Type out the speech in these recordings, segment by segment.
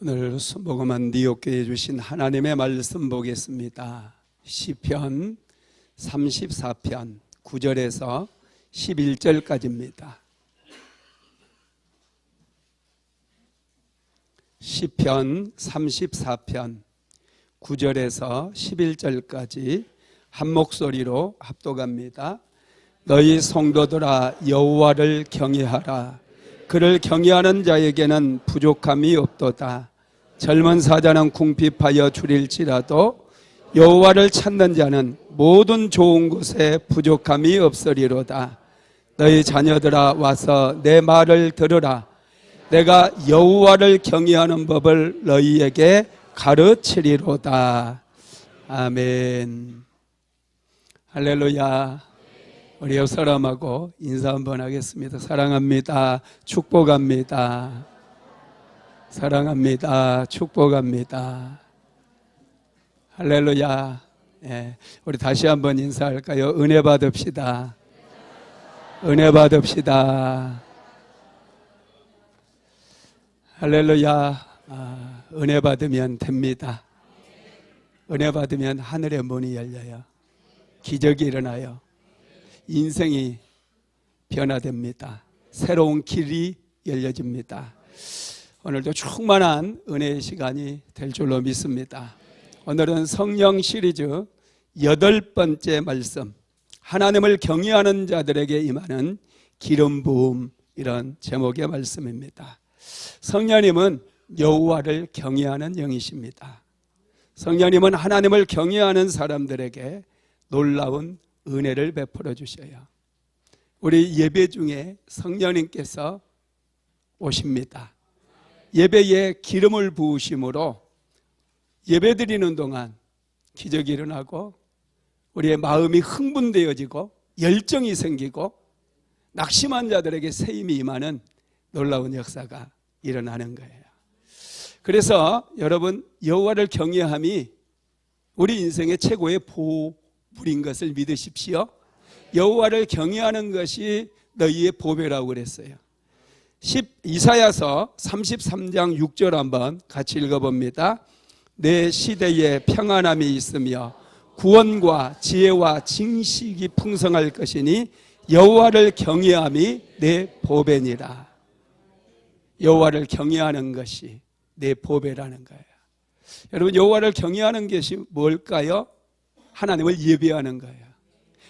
오늘 순복음한 뉴욕교회에 주신 하나님의 말씀 보겠습니다. 시편 34편 9절에서 11절까지입니다. 시편 34편 9절에서 11절까지 한 목소리로 합독합니다. 너희 성도들아 여호와를 경외하라. 그를 경외하는 자에게는 부족함이 없도다. 젊은 사자는 궁핍하여 줄일지라도 여호와를 찾는 자는 모든 좋은 곳에 부족함이 없으리로다. 너희 자녀들아 와서 내 말을 들으라. 내가 여호와를 경외하는 법을 너희에게 가르치리로다. 아멘. 할렐루야. 우리 옆 사람하고 인사 한번 하겠습니다. 사랑합니다. 축복합니다. 사랑합니다. 축복합니다. 할렐루야. 예, 우리 다시 한번 인사할까요? 은혜 받읍시다. 은혜 받읍시다. 할렐루야. 은혜 받으면 됩니다. 은혜 받으면 하늘의 문이 열려요. 기적이 일어나요. 인생이 변화됩니다. 새로운 길이 열려집니다. 오늘도 충만한 은혜의 시간이 될 줄로 믿습니다. 오늘은 성령 시리즈 8번째 말씀, 하나님을 경외하는 자들에게 임하는 기름 부음, 이런 제목의 말씀입니다. 성령님은 여호와를 경외하는 영이십니다. 성령님은 하나님을 경외하는 사람들에게 놀라운 은혜를 베풀어 주셔요. 우리 예배 중에 성령님께서 오십니다. 예배에 기름을 부으심으로 예배 드리는 동안 기적이 일어나고 우리의 마음이 흥분되어지고 열정이 생기고 낙심한 자들에게 새 힘이 임하는 놀라운 역사가 일어나는 거예요. 그래서 여러분, 여호와를 경외함이 우리 인생의 최고의 보물인 것을 믿으십시오. 여호와를 경외하는 것이 너희의 보배라고 그랬어요. 이사야서 33장 6절 한번 같이 읽어봅니다. 내 시대에 평안함이 있으며 구원과 지혜와 징식이 풍성할 것이니 여호와를 경외함이 내 보배니라. 여호와를 경외하는 것이 내 보배라는 거예요. 여러분, 여호와를 경외하는 것이 뭘까요? 하나님을 예배하는 거예요.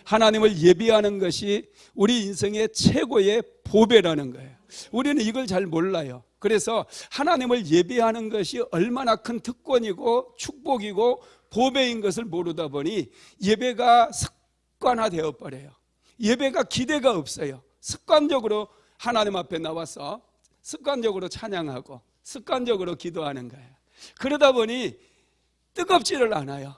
하나님을 예배하는 것이 우리 인생의 최고의 보배라는 거예요. 우리는 이걸 잘 몰라요. 그래서 하나님을 예배하는 것이 얼마나 큰 특권이고 축복이고 보배인 것을 모르다 보니 예배가 습관화되어 버려요. 예배가 기대가 없어요. 습관적으로 하나님 앞에 나와서 습관적으로 찬양하고 습관적으로 기도하는 거예요. 그러다 보니 뜨겁지를 않아요.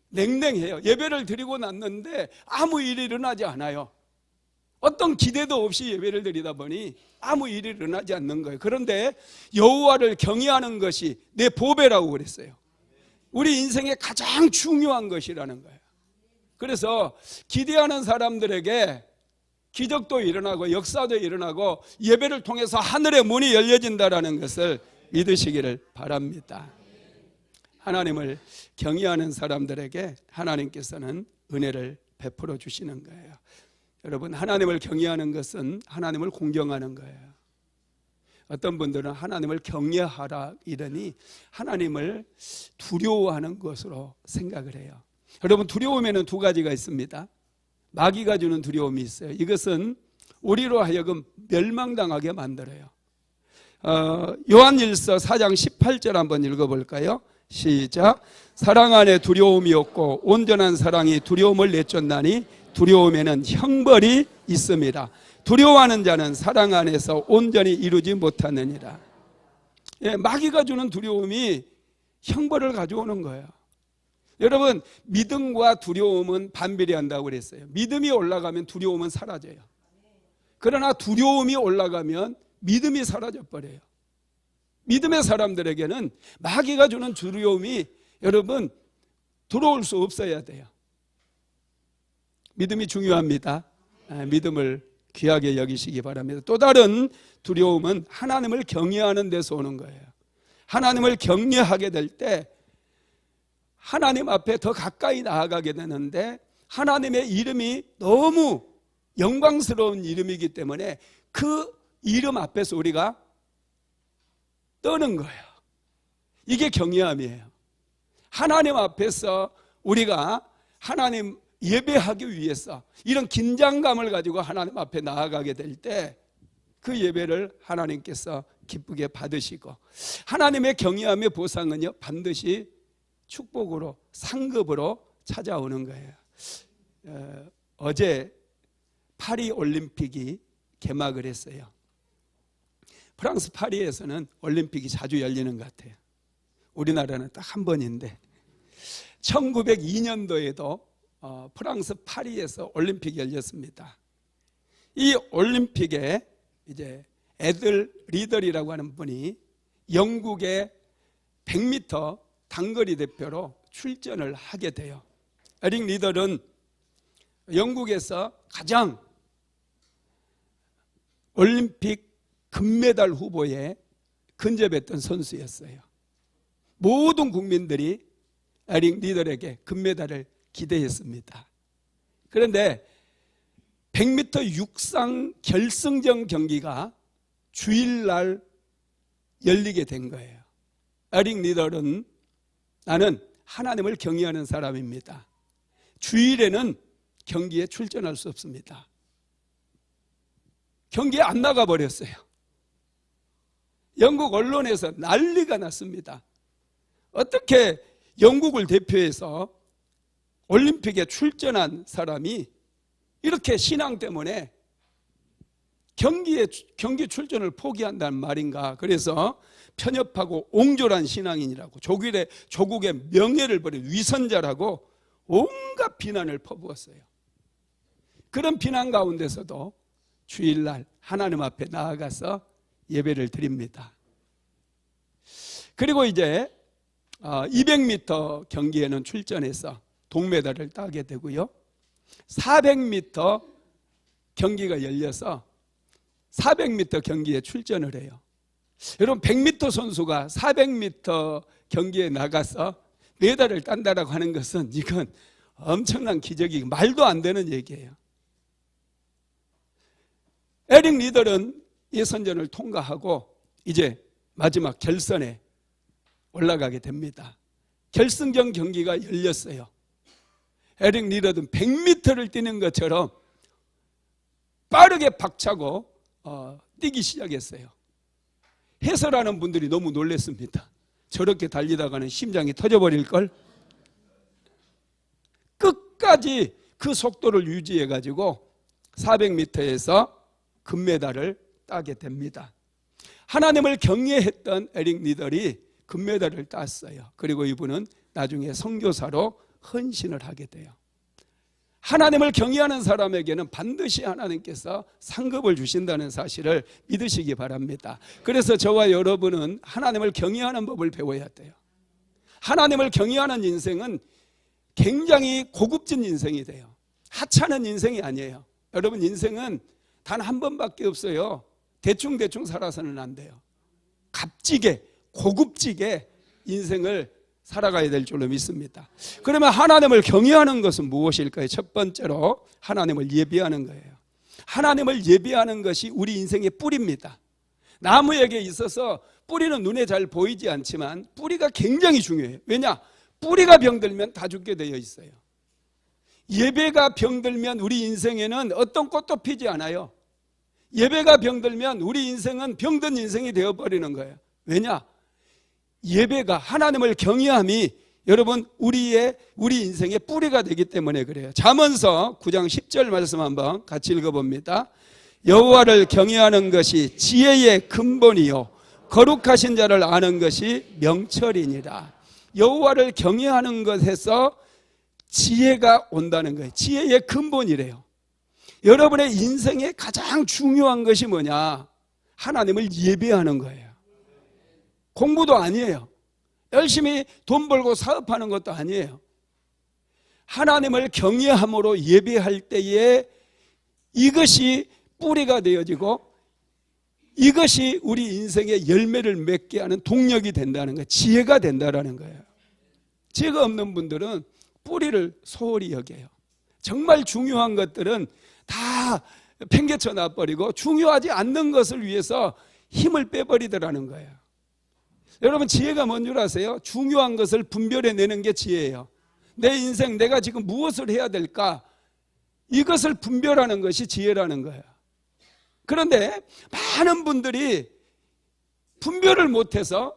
냉랭해요. 예배를 드리고 났는데 아무 일이 일어나지 않아요. 어떤 기대도 없이 예배를 드리다 보니 아무 일이 일어나지 않는 거예요. 그런데 여호와를 경외하는 것이 내 보배라고 그랬어요. 우리 인생의 가장 중요한 것이라는 거예요. 그래서 기대하는 사람들에게 기적도 일어나고 역사도 일어나고 예배를 통해서 하늘의 문이 열려진다는 것을 믿으시기를 바랍니다. 하나님을 경외하는 사람들에게 하나님께서는 은혜를 베풀어 주시는 거예요. 여러분, 하나님을 경외하는 것은 하나님을 공경하는 거예요. 어떤 분들은 하나님을 경외하라 이러니 하나님을 두려워하는 것으로 생각을 해요. 여러분, 두려움에는 두 가지가 있습니다. 마귀가 주는 두려움이 있어요. 이것은 우리로 하여금 멸망당하게 만들어요. 요한일서 4장 18절 한번 읽어볼까요? 시작. 사랑 안에 두려움이 없고 온전한 사랑이 두려움을 내쫓나니 두려움에는 형벌이 있습니다. 두려워하는 자는 사랑 안에서 온전히 이루지 못하느니라. 예, 마귀가 주는 두려움이 형벌을 가져오는 거예요. 여러분, 믿음과 두려움은 반비례한다고 그랬어요. 믿음이 올라가면 두려움은 사라져요. 그러나 두려움이 올라가면 믿음이 사라져 버려요. 믿음의 사람들에게는 마귀가 주는 두려움이 여러분 들어올 수 없어야 돼요. 믿음이 중요합니다. 믿음을 귀하게 여기시기 바랍니다. 또 다른 두려움은 하나님을 경외하는 데서 오는 거예요. 하나님을 경외하게 될 때 하나님 앞에 더 가까이 나아가게 되는데, 하나님의 이름이 너무 영광스러운 이름이기 때문에 그 이름 앞에서 우리가 떠는 거예요. 이게 경외함이에요. 하나님 앞에서 우리가 하나님 예배하기 위해서 이런 긴장감을 가지고 하나님 앞에 나아가게 될 때 그 예배를 하나님께서 기쁘게 받으시고, 하나님의 경외함의 보상은요 반드시 축복으로, 상급으로 찾아오는 거예요. 어제 파리 올림픽이 개막을 했어요. 프랑스 파리에서는 올림픽이 자주 열리는 것 같아요. 우리나라는 딱 한 번인데, 1902년도에도 프랑스 파리에서 올림픽이 열렸습니다. 이 올림픽에 이제 에들 리더리라고 하는 분이 영국의 100m 단거리 대표로 출전을 하게 돼요. 에릭 리더는 영국에서 가장 올림픽 금메달 후보에 근접했던 선수였어요. 모든 국민들이 에릭 리더에게 금메달을 기대했습니다. 그런데 100m 육상 결승전 경기가 주일날 열리게 된 거예요. 에릭 리더는 나는 하나님을 경외하는 사람입니다. 주일에는 경기에 출전할 수 없습니다. 경기에 안 나가버렸어요. 영국 언론에서 난리가 났습니다. 어떻게 영국을 대표해서 올림픽에 출전한 사람이 이렇게 신앙 때문에 경기 출전을 포기한다는 말인가. 그래서 편협하고 옹졸한 신앙인이라고, 조국의 명예를 버린 위선자라고 온갖 비난을 퍼부었어요. 그런 비난 가운데서도 주일날 하나님 앞에 나아가서 예배를 드립니다. 그리고 이제 200m 경기에는 출전해서 동메달을 따게 되고요. 400m 경기가 열려서 400m 경기에 출전을 해요. 여러분, 100m 선수가 400m 경기에 나가서 메달을 딴다라고 하는 것은 이건 엄청난 기적이고 말도 안 되는 얘기예요. 에릭 리더는 예선전을 통과하고 이제 마지막 결선에 올라가게 됩니다. 결승전 경기가 열렸어요. 에릭 리더는 100m를 뛰는 것처럼 빠르게 박차고 뛰기 시작했어요. 해설하는 분들이 너무 놀랐습니다. 저렇게 달리다가는 심장이 터져버릴걸. 끝까지 그 속도를 유지해가지고 400m에서 금메달을 따게 됩니다. 하나님을 경외했던 에릭 리더리 금메달을 땄어요. 그리고 이분은 나중에 선교사로 헌신을 하게 돼요. 하나님을 경외하는 사람에게는 반드시 하나님께서 상급을 주신다는 사실을 믿으시기 바랍니다. 그래서 저와 여러분은 하나님을 경외하는 법을 배워야 돼요. 하나님을 경외하는 인생은 굉장히 고급진 인생이 돼요. 하찮은 인생이 아니에요. 여러분, 인생은 단 한 번밖에 없어요. 대충 살아서는 안 돼요. 값지게, 고급지게 인생을 살아가야 될 줄로 믿습니다. 그러면 하나님을 경외하는 것은 무엇일까요? 첫 번째로 하나님을 예배하는 거예요. 하나님을 예배하는 것이 우리 인생의 뿌리입니다. 나무에게 있어서 뿌리는 눈에 잘 보이지 않지만 뿌리가 굉장히 중요해요. 왜냐? 뿌리가 병들면 다 죽게 되어 있어요. 예배가 병들면 우리 인생에는 어떤 꽃도 피지 않아요. 예배가 병들면 우리 인생은 병든 인생이 되어버리는 거예요. 왜냐? 예배가, 하나님을 경외함이 여러분 우리 인생의 뿌리가 되기 때문에 그래요. 잠언서 9장 10절 말씀 한번 같이 읽어봅니다. 여호와를 경외하는 것이 지혜의 근본이요 거룩하신 자를 아는 것이 명철이니라. 여호와를 경외하는 것에서 지혜가 온다는 거예요. 지혜의 근본이래요. 여러분의 인생의 가장 중요한 것이 뭐냐? 하나님을 예배하는 거예요. 공부도 아니에요. 열심히 돈 벌고 사업하는 것도 아니에요. 하나님을 경외함으로 예배할 때에 이것이 뿌리가 되어지고 이것이 우리 인생의 열매를 맺게 하는 동력이 된다는 거예요. 지혜가 된다는 거예요. 지혜가 없는 분들은 뿌리를 소홀히 여겨요. 정말 중요한 것들은 다 팽개쳐 놔버리고 중요하지 않는 것을 위해서 힘을 빼버리더라는 거예요. 여러분, 지혜가 뭔 줄 아세요? 중요한 것을 분별해내는 게 지혜예요. 내 인생 내가 지금 무엇을 해야 될까? 이것을 분별하는 것이 지혜라는 거예요. 그런데 많은 분들이 분별을 못해서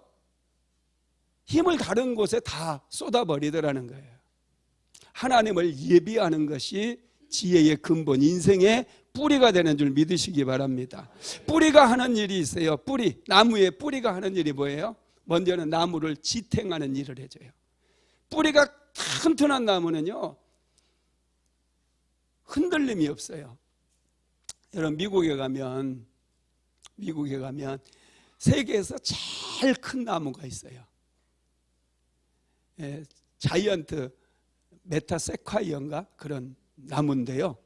힘을 다른 곳에 다 쏟아버리더라는 거예요. 하나님을 예비하는 것이 지혜의 근본, 인생의 뿌리가 되는 줄 믿으시기 바랍니다. 뿌리가 하는 일이 있어요. 뿌리, 나무의 뿌리가 하는 일이 뭐예요? 먼저는 나무를 지탱하는 일을 해줘요. 뿌리가 튼튼한 나무는요, 흔들림이 없어요. 여러분, 미국에 가면 세계에서 제일 큰 나무가 있어요. 자이언트 메타세콰이어인가 그런 나무인데요.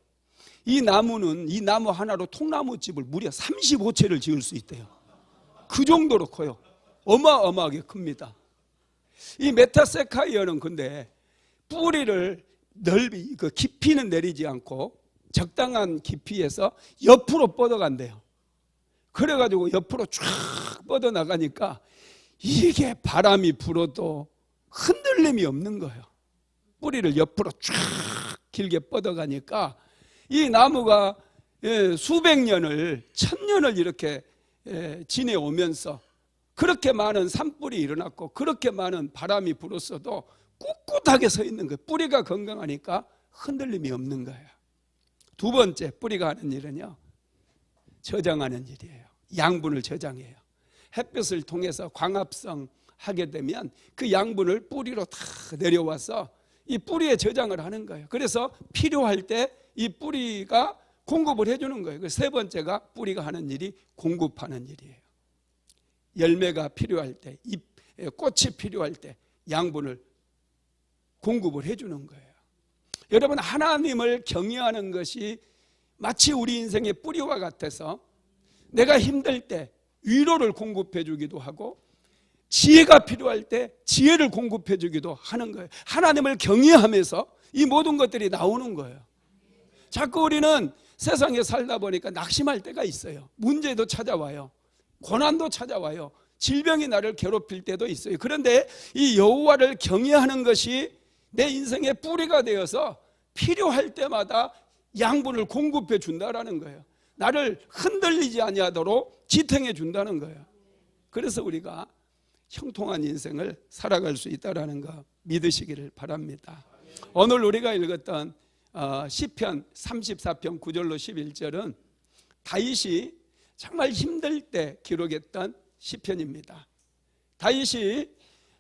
이 나무 하나로 통나무집을 무려 35채를 지을 수 있대요. 그 정도로 커요. 어마어마하게 큽니다. 이 메타세콰이어는 근데 뿌리를 넓이, 깊이는 내리지 않고 적당한 깊이에서 옆으로 뻗어간대요. 그래가지고 옆으로 쫙 뻗어나가니까 이게 바람이 불어도 흔들림이 없는 거예요. 뿌리를 옆으로 쫙 길게 뻗어가니까 이 나무가 수백 년을, 천년을 이렇게 지내오면서 그렇게 많은 산불이 일어났고 그렇게 많은 바람이 불었어도 꿋꿋하게 서 있는 거예요. 뿌리가 건강하니까 흔들림이 없는 거예요. 두 번째, 뿌리가 하는 일은요, 저장하는 일이에요. 양분을 저장해요. 햇볕을 통해서 광합성 하게 되면 그 양분을 뿌리로 다 내려와서 이 뿌리에 저장을 하는 거예요. 그래서 필요할 때 이 뿌리가 공급을 해주는 거예요. 세 번째가 뿌리가 하는 일이 공급하는 일이에요. 열매가 필요할 때, 꽃이 필요할 때 양분을 공급을 해주는 거예요. 여러분, 하나님을 경외하는 것이 마치 우리 인생의 뿌리와 같아서 내가 힘들 때 위로를 공급해 주기도 하고 지혜가 필요할 때 지혜를 공급해 주기도 하는 거예요. 하나님을 경외하면서 이 모든 것들이 나오는 거예요. 자꾸 우리는 세상에 살다 보니까 낙심할 때가 있어요. 문제도 찾아와요. 고난도 찾아와요. 질병이 나를 괴롭힐 때도 있어요. 그런데 이 여호와를 경외하는 것이 내 인생의 뿌리가 되어서 필요할 때마다 양분을 공급해 준다라는 거예요. 나를 흔들리지 아니하도록 지탱해 준다는 거예요. 그래서 우리가 형통한 인생을 살아갈 수 있다는 거 믿으시기를 바랍니다. 오늘 우리가 읽었던 시편 34편 9절로 11절은 다윗이 정말 힘들 때 기록했던 시편입니다. 다윗이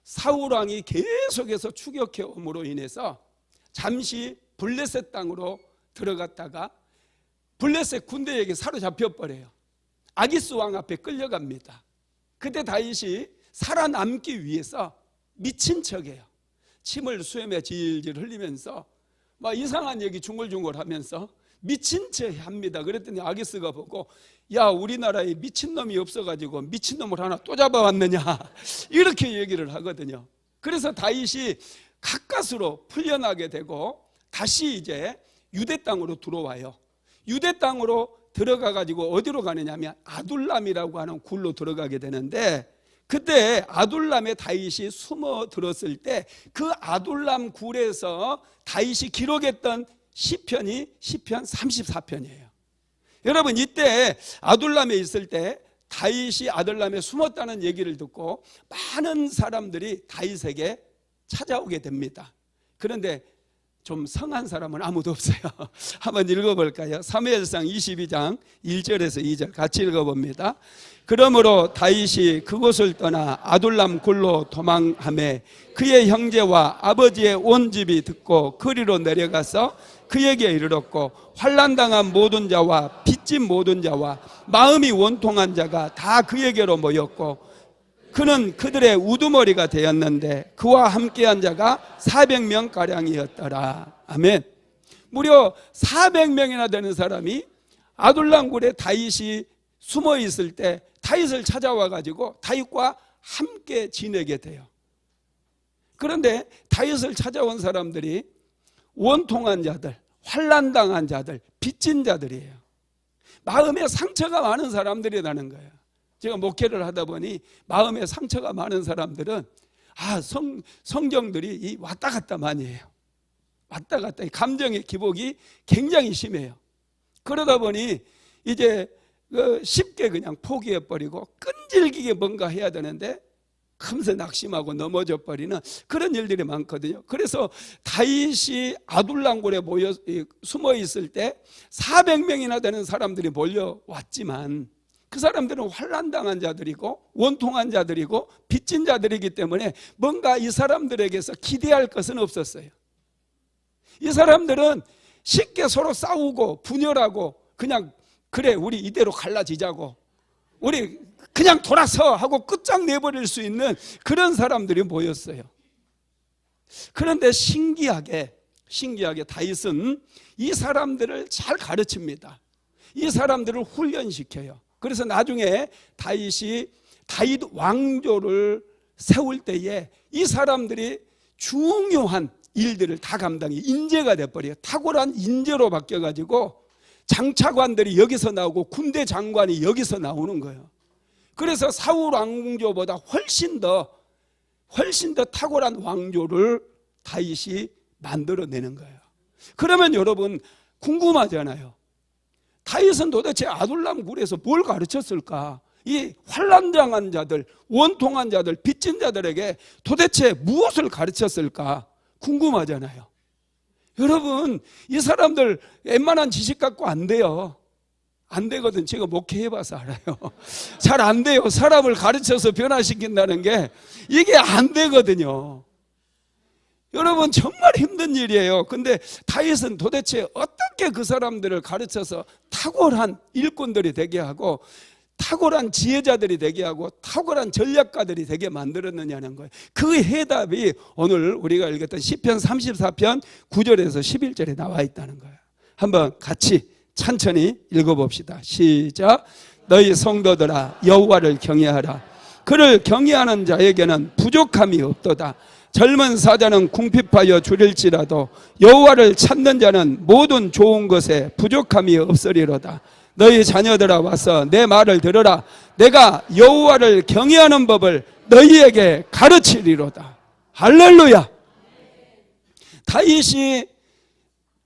사울왕이 계속해서 추격해 옴으로 인해서 잠시 블레셋 땅으로 들어갔다가 블레셋 군대에게 사로잡혀 버려요. 아기스 왕 앞에 끌려갑니다. 그때 다윗이 살아남기 위해서 미친 척해요. 침을 수염에 질질 흘리면서 막 이상한 얘기 중얼중얼 하면서 미친 척 합니다. 그랬더니 아기스가 보고, 야, 우리나라에 미친놈이 없어가지고 미친놈을 하나 또 잡아왔느냐, 이렇게 얘기를 하거든요. 그래서 다윗이 가까스로 풀려나게 되고 다시 이제 유대 땅으로 들어와요. 유대 땅으로 들어가가지고 어디로 가느냐면 아둘람이라고 하는 굴로 들어가게 되는데, 그때 아둘람에 다윗이 숨어 들었을 때 그 아둘람 굴에서 다윗이 기록했던 시편이 시편 34편이에요. 여러분, 이때 아둘람에 있을 때 다윗이 아둘람에 숨었다는 얘기를 듣고 많은 사람들이 다윗에게 찾아오게 됩니다. 그런데 좀 성한 사람은 아무도 없어요. 한번 읽어볼까요? 사무엘상 22장 1절에서 2절 같이 읽어봅니다. 그러므로 다윗이 그곳을 떠나 아둘람 굴로 도망하매 그의 형제와 아버지의 온 집이 듣고 그리로 내려가서 그에게 이르렀고, 환난당한 모든 자와 빚진 모든 자와 마음이 원통한 자가 다 그에게로 모였고, 그는 그들의 우두머리가 되었는데 그와 함께한 자가 400명가량이었더라. 아멘. 무려 400명이나 되는 사람이 아둘람 굴에 다윗이 숨어 있을 때 다윗을 찾아와 가지고 다윗과 함께 지내게 돼요. 그런데 다윗을 찾아온 사람들이 원통한 자들, 환난당한 자들, 빚진 자들이에요. 마음에 상처가 많은 사람들이라는 거예요. 제가 목회를 하다 보니 마음에 상처가 많은 사람들은 성경들이 왔다 갔다 많이 해요. 왔다 갔다 감정의 기복이 굉장히 심해요. 그러다 보니 이제 쉽게 그냥 포기해버리고 끈질기게 뭔가 해야 되는데 금세 낙심하고 넘어져 버리는 그런 일들이 많거든요. 그래서 다윗이 아둘람굴에 숨어 있을 때 400명이나 되는 사람들이 몰려왔지만 그 사람들은 환난당한 자들이고 원통한 자들이고 빚진 자들이기 때문에 뭔가 이 사람들에게서 기대할 것은 없었어요. 이 사람들은 쉽게 서로 싸우고 분열하고 그냥 그래 우리 이대로 갈라지자고 우리 그냥 돌아서 하고 끝장내버릴 수 있는 그런 사람들이 모였어요. 그런데 신기하게 다윗은 이 사람들을 잘 가르칩니다. 이 사람들을 훈련시켜요. 그래서 나중에 다윗 왕조를 세울 때에 이 사람들이 중요한 일들을 다 감당해 인재가 돼버려요. 탁월한 인재로 바뀌어가지고 장차관들이 여기서 나오고 군대 장관이 여기서 나오는 거예요. 그래서 사울 왕조보다 훨씬 더 탁월한 왕조를 다윗이 만들어내는 거예요. 그러면 여러분 궁금하잖아요. 다윗은 도대체 아둘람굴에서 뭘 가르쳤을까? 이 환난당한 자들, 원통한 자들, 빚진 자들에게 도대체 무엇을 가르쳤을까? 궁금하잖아요. 여러분 이 사람들 웬만한 지식 갖고 안 돼요. 안 되거든. 제가 목회해봐서 알아요. 잘 안 돼요. 사람을 가르쳐서 변화시킨다는 게 이게 안 되거든요. 여러분 정말 힘든 일이에요. 근데 다윗은 도대체 어떻게 그 사람들을 가르쳐서 탁월한 일꾼들이 되게 하고 탁월한 지혜자들이 되게 하고 탁월한 전략가들이 되게 만들었느냐는 거예요. 그 해답이 오늘 우리가 읽었던 시편 34편 9절에서 11절에 나와 있다는 거예요. 한번 같이 천천히 읽어봅시다. 시작. 너희 성도들아 여호와를 경외하라. 그를 경외하는 자에게는 부족함이 없도다. 젊은 사자는 궁핍하여 줄일지라도 여호와를 찾는 자는 모든 좋은 것에 부족함이 없으리로다. 너희 자녀들아 와서 내 말을 들으라. 내가 여호와를 경외하는 법을 너희에게 가르치리로다. 할렐루야. 다윗이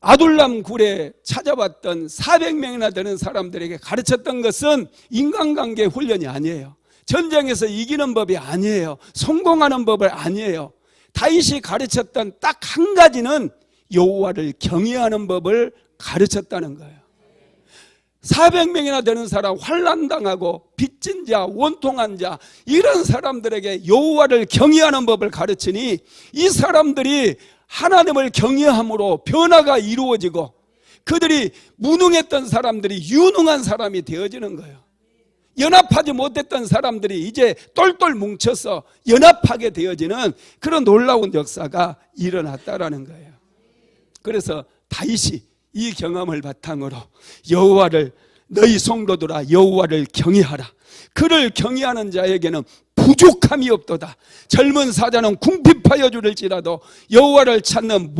아둘람 굴에 찾아왔던 400명이나 되는 사람들에게 가르쳤던 것은 인간관계 훈련이 아니에요. 전쟁에서 이기는 법이 아니에요. 성공하는 법을 아니에요. 다윗이 가르쳤던 딱 한 가지는 여호와를 경외하는 법을 가르쳤다는 거예요. 400명이나 되는 사람, 환난당하고 빚진 자, 원통한 자, 이런 사람들에게 여호와를 경외하는 법을 가르치니 이 사람들이 하나님을 경외함으로 변화가 이루어지고 그들이 무능했던 사람들이 유능한 사람이 되어지는 거예요. 연합하지 못했던 사람들이 이제 똘똘 뭉쳐서 연합하게 되어지는 그런 놀라운 역사가 일어났다라는 거예요. 그래서 다윗이 이 경험을 바탕으로 여호와를 너희 성도들아 여호와를 경외하라. 그를 경외하는 자에게는 부족함이 없도다. 젊은 사자는 궁핍하여 줄일지라도 여호와를 찾는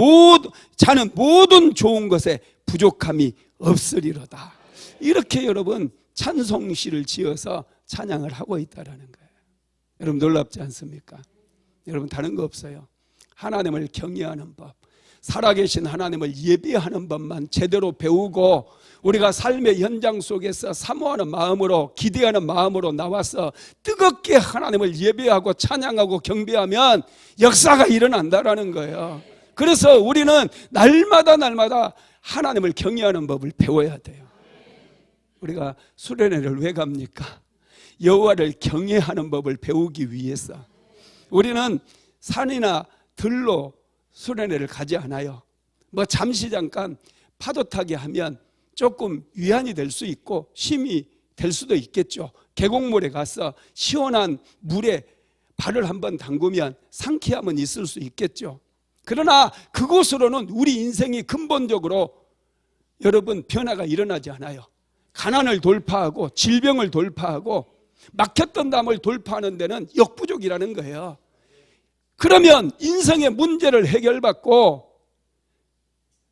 자는 모든 좋은 것에 부족함이 없으리로다. 이렇게 여러분 찬송시를 지어서 찬양을 하고 있다라는 거예요. 여러분 놀랍지 않습니까? 여러분 다른 거 없어요. 하나님을 경외하는 법, 살아계신 하나님을 예배하는 법만 제대로 배우고 우리가 삶의 현장 속에서 사모하는 마음으로 기대하는 마음으로 나와서 뜨겁게 하나님을 예배하고 찬양하고 경배하면 역사가 일어난다라는 거예요. 그래서 우리는 날마다 하나님을 경외하는 법을 배워야 돼요. 우리가 수련회를 왜 갑니까? 여호와를 경외하는 법을 배우기 위해서. 우리는 산이나 들로 수련회를 가지 않아요. 잠시 잠깐 파도 타기 하면 조금 위안이 될 수 있고 쉼이 될 수도 있겠죠. 계곡물에 가서 시원한 물에 발을 한번 담그면 상쾌함은 있을 수 있겠죠. 그러나 그곳으로는 우리 인생이 근본적으로 여러분 변화가 일어나지 않아요. 가난을 돌파하고 질병을 돌파하고 막혔던 담을 돌파하는 데는 역부족이라는 거예요. 그러면 인생의 문제를 해결받고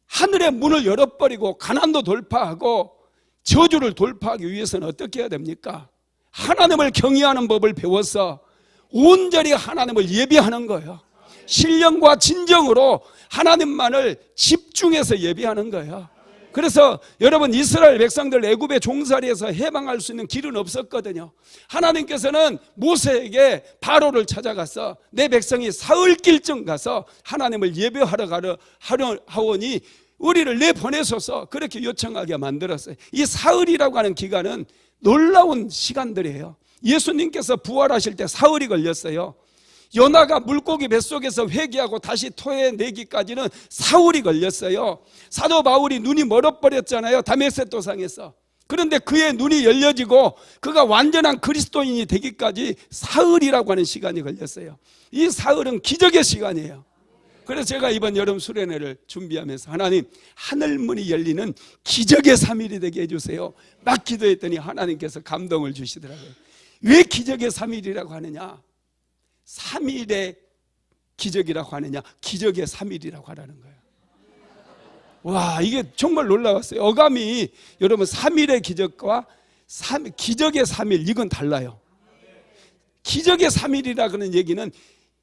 하늘의 문을 열어버리고 가난도 돌파하고 저주를 돌파하기 위해서는 어떻게 해야 됩니까? 하나님을 경외하는 법을 배워서 온전히 하나님을 예배하는 거예요. 신령과 진정으로 하나님만을 집중해서 예배하는 거예요. 그래서 여러분, 이스라엘 백성들 애굽의 종살이에서 해방할 수 있는 길은 없었거든요. 하나님께서는 모세에게 바로를 찾아가서 내 백성이 사흘길쯤 가서 하나님을 예배하러 하오니 우리를 내보내소서 그렇게 요청하게 만들었어요. 이 사흘이라고 하는 기간은 놀라운 시간들이에요. 예수님께서 부활하실 때 사흘이 걸렸어요. 요나가 물고기 뱃속에서 회개하고 다시 토해내기까지는 사흘이 걸렸어요. 사도 바울이 눈이 멀어버렸잖아요, 다메섹 도상에서. 그런데 그의 눈이 열려지고 그가 완전한 그리스도인이 되기까지 사흘이라고 하는 시간이 걸렸어요. 이 사흘은 기적의 시간이에요. 그래서 제가 이번 여름 수련회를 준비하면서 하나님, 하늘문이 열리는 기적의 3일이 되게 해주세요 막 기도했더니 하나님께서 감동을 주시더라고요. 왜 기적의 3일이라고 하느냐? 3일의 기적이라고 하느냐? 기적의 3일이라고 하라는 거예요. 와, 이게 정말 놀라웠어요. 어감이 여러분 3일의 기적과 기적의 3일, 이건 달라요. 기적의 3일이라고 하는 얘기는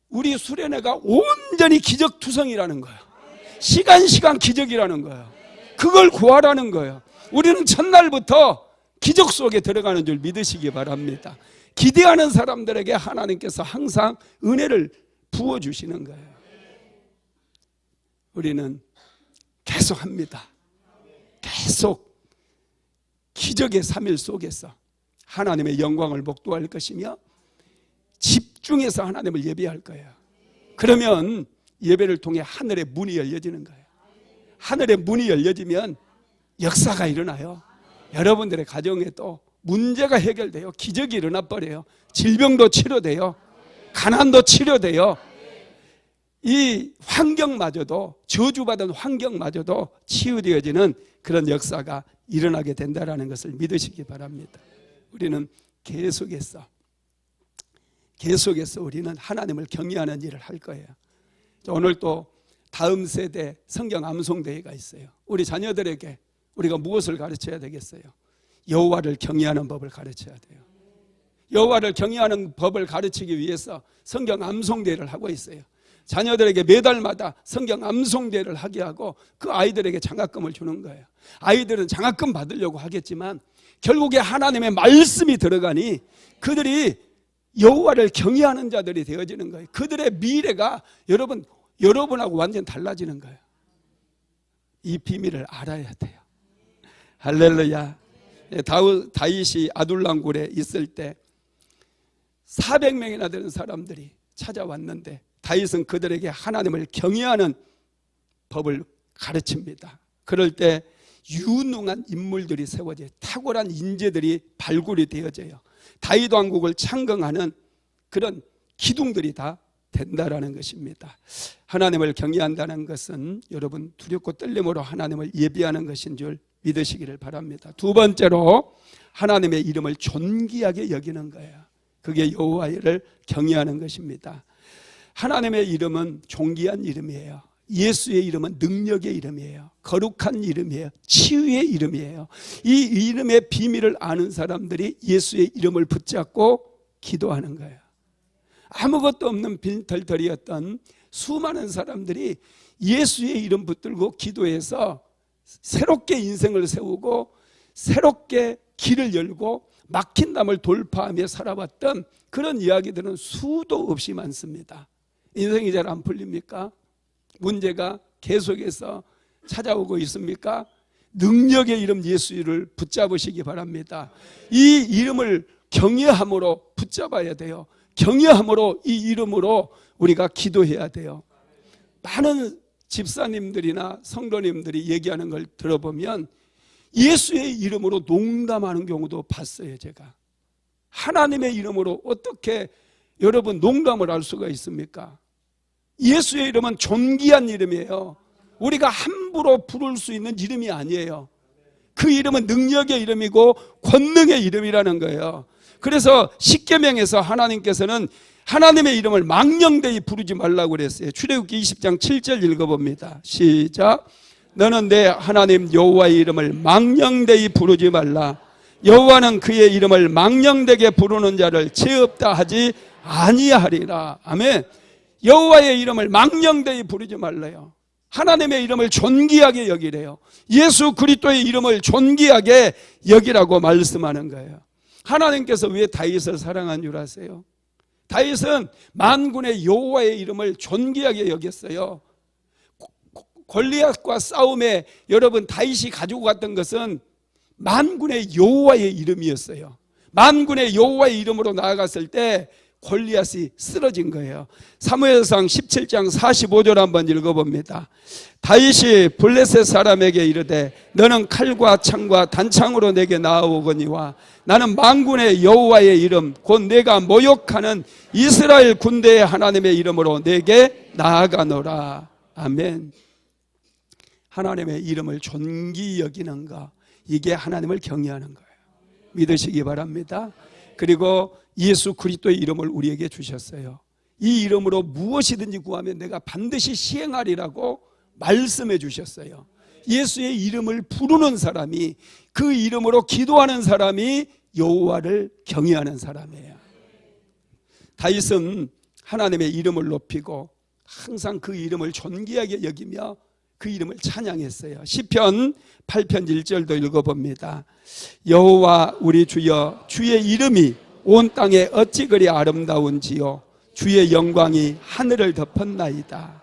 우리 수련회가 온전히 기적투성이라는 거예요. 시간 기적이라는 거예요. 그걸 구하라는 거예요. 우리는 첫날부터 기적 속에 들어가는 줄 믿으시기 바랍니다. 기대하는 사람들에게 하나님께서 항상 은혜를 부어주시는 거예요. 우리는 계속합니다. 계속 기적의 3일 속에서 하나님의 영광을 목도할 것이며 집중해서 하나님을 예배할 거예요. 그러면 예배를 통해 하늘의 문이 열려지는 거예요. 하늘의 문이 열려지면 역사가 일어나요. 여러분들의 가정에도 문제가 해결돼요. 기적이 일어나 버려요. 질병도 치료돼요. 가난도 치료돼요. 이 환경마저도, 저주받은 환경마저도 치유되어지는 그런 역사가 일어나게 된다는 것을 믿으시기 바랍니다. 우리는 계속해서 우리는 하나님을 경외하는 일을 할 거예요. 오늘 또 다음 세대 성경 암송대회가 있어요. 우리 자녀들에게 우리가 무엇을 가르쳐야 되겠어요? 여호와를 경외하는 법을 가르쳐야 돼요. 여호와를 경외하는 법을 가르치기 위해서 성경 암송대회를 하고 있어요. 자녀들에게 매달마다 성경 암송대회를 하게 하고 그 아이들에게 장학금을 주는 거예요. 아이들은 장학금 받으려고 하겠지만 결국에 하나님의 말씀이 들어가니 그들이 여호와를 경외하는 자들이 되어지는 거예요. 그들의 미래가 여러분하고 완전 달라지는 거예요. 이 비밀을 알아야 돼요. 할렐루야. 다윗이 아둘람 굴에 있을 때 400명이나 되는 사람들이 찾아왔는데 다윗은 그들에게 하나님을 경외하는 법을 가르칩니다. 그럴 때 유능한 인물들이 세워져요. 탁월한 인재들이 발굴이 되어져요. 다윗 왕국을 창건하는 그런 기둥들이 다 된다라는 것입니다. 하나님을 경외한다는 것은 여러분 두렵고 떨림으로 하나님을 예배하는 것인 줄 믿으시기를 바랍니다. 두 번째로 하나님의 이름을 존귀하게 여기는 거예요. 그게 여호와를 경외하는 것입니다. 하나님의 이름은 존귀한 이름이에요. 예수의 이름은 능력의 이름이에요. 거룩한 이름이에요. 치유의 이름이에요. 이 이름의 비밀을 아는 사람들이 예수의 이름을 붙잡고 기도하는 거예요. 아무것도 없는 빈털터리였던 수많은 사람들이 예수의 이름 붙들고 기도해서 새롭게 인생을 세우고 새롭게 길을 열고 막힌 담을 돌파하며 살아왔던 그런 이야기들은 수도 없이 많습니다. 인생이 잘 안 풀립니까? 문제가 계속해서 찾아오고 있습니까? 능력의 이름 예수를 붙잡으시기 바랍니다. 이 이름을 경외함으로 붙잡아야 돼요. 경외함으로 이 이름으로 우리가 기도해야 돼요. 많은 집사님들이나 성도님들이 얘기하는 걸 들어보면 예수의 이름으로 농담하는 경우도 봤어요. 제가 하나님의 이름으로 어떻게 여러분 농담을 할 수가 있습니까? 예수의 이름은 존귀한 이름이에요. 우리가 함부로 부를 수 있는 이름이 아니에요. 그 이름은 능력의 이름이고 권능의 이름이라는 거예요. 그래서 십계명에서 하나님께서는 하나님의 이름을 망령되이 부르지 말라고 그랬어요. 출애굽기 20장 7절 읽어봅니다. 시작. 너는 내 하나님 여호와의 이름을 망령되이 부르지 말라. 여호와는 그의 이름을 망령되게 부르는 자를 죄 없다 하지 아니하리라. 아멘. 여호와의 이름을 망령되이 부르지 말래요. 하나님의 이름을 존귀하게 여기래요. 예수 그리스도의 이름을 존귀하게 여기라고 말씀하는 거예요. 하나님께서 왜 다윗을 사랑한 줄 아세요? 다윗은 만군의 여호와의 이름을 존귀하게 여겼어요. 골리앗과 싸움에 여러분 다윗이 가지고 갔던 것은 만군의 여호와의 이름이었어요. 만군의 여호와의 이름으로 나아갔을 때 골리앗이 쓰러진 거예요. 사무엘상 17장 45절 한번 읽어봅니다. 다윗이 블레셋 사람에게 이르되 너는 칼과 창과 단창으로 내게 나아오거니와 나는 만군의 여호와의 이름 곧 내가 모욕하는 이스라엘 군대의 하나님의 이름으로 내게 나아가노라. 아멘. 하나님의 이름을 존귀 여기는 것, 이게 하나님을 경외하는 거예요. 믿으시기 바랍니다. 그리고 예수 그리스도의 이름을 우리에게 주셨어요. 이 이름으로 무엇이든지 구하면 내가 반드시 시행하리라고 말씀해 주셨어요. 예수의 이름을 부르는 사람이, 그 이름으로 기도하는 사람이 여호와를 경외하는 사람이에요. 다윗은 하나님의 이름을 높이고 항상 그 이름을 존귀하게 여기며 그 이름을 찬양했어요. 시편 8편 1절도 읽어봅니다. 여호와 우리 주여, 주의 이름이 온 땅에 어찌 그리 아름다운지요, 주의 영광이 하늘을 덮었나이다.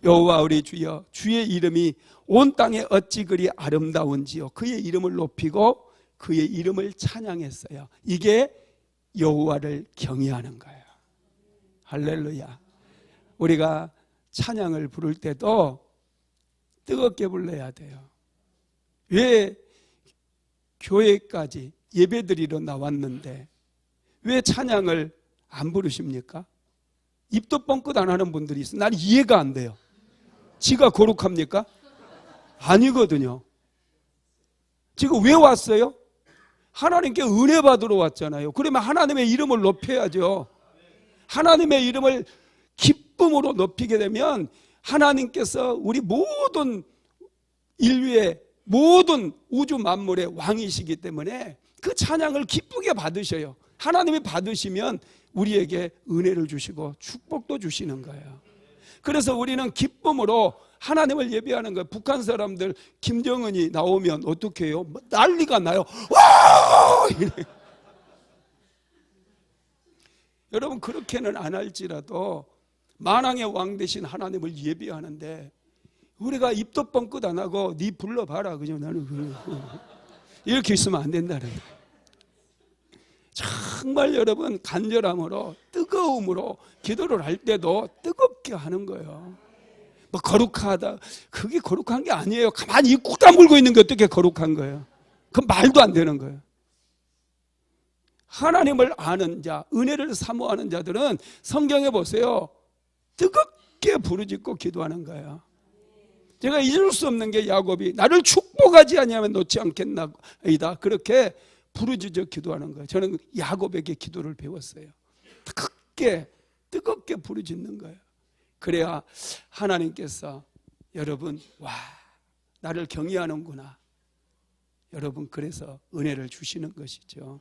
여호와 우리 주여, 주의 이름이 온 땅에 어찌 그리 아름다운지요. 그의 이름을 높이고 그의 이름을 찬양했어요. 이게 여호와를 경외하는 거예요. 할렐루야. 우리가 찬양을 부를 때도 뜨겁게 불러야 돼요. 왜 교회까지 예배드리러 나왔는데 왜 찬양을 안 부르십니까? 입도 뻥끗 안 하는 분들이 있어요. 난 이해가 안 돼요. 지가 거룩합니까? 아니거든요. 지금 왜 왔어요? 하나님께 은혜 받으러 왔잖아요. 그러면 하나님의 이름을 높여야죠. 하나님의 이름을 기쁨으로 높이게 되면 하나님께서 우리 모든 인류의 모든 우주 만물의 왕이시기 때문에 그 찬양을 기쁘게 받으셔요. 하나님이 받으시면 우리에게 은혜를 주시고 축복도 주시는 거예요. 그래서 우리는 기쁨으로 하나님을 예배하는 거예요. 북한 사람들 김정은이 나오면 어떻게 해요? 난리가 나요. 와! 여러분 그렇게는 안 할지라도 만왕의 왕 되신 하나님을 예배하는데 우리가 입도 뻥끗 안 하고 네 불러봐라 그죠? 나는 이렇게 있으면 안 된다는 거예요. 정말 여러분 간절함으로 뜨거움으로 기도를 할 때도 뜨겁게 하는 거예요. 뭐 거룩하다, 그게 거룩한 게 아니에요. 가만히 입 꾹 다물고 있는 게 어떻게 거룩한 거예요? 그건 말도 안 되는 거예요. 하나님을 아는 자, 은혜를 사모하는 자들은 성경에 보세요. 뜨겁게 부르짖고 기도하는 거예요. 제가 잊을 수 없는 게 야곱이 나를 축복하지 아니하면 놓지 않겠나이다, 그렇게 부르짖어 기도하는 거예요. 저는 야곱에게 기도를 배웠어요. 뜨겁게 부르짖는 거예요. 그래야 하나님께서 여러분, 와, 나를 경외하는구나, 여러분, 그래서 은혜를 주시는 것이죠.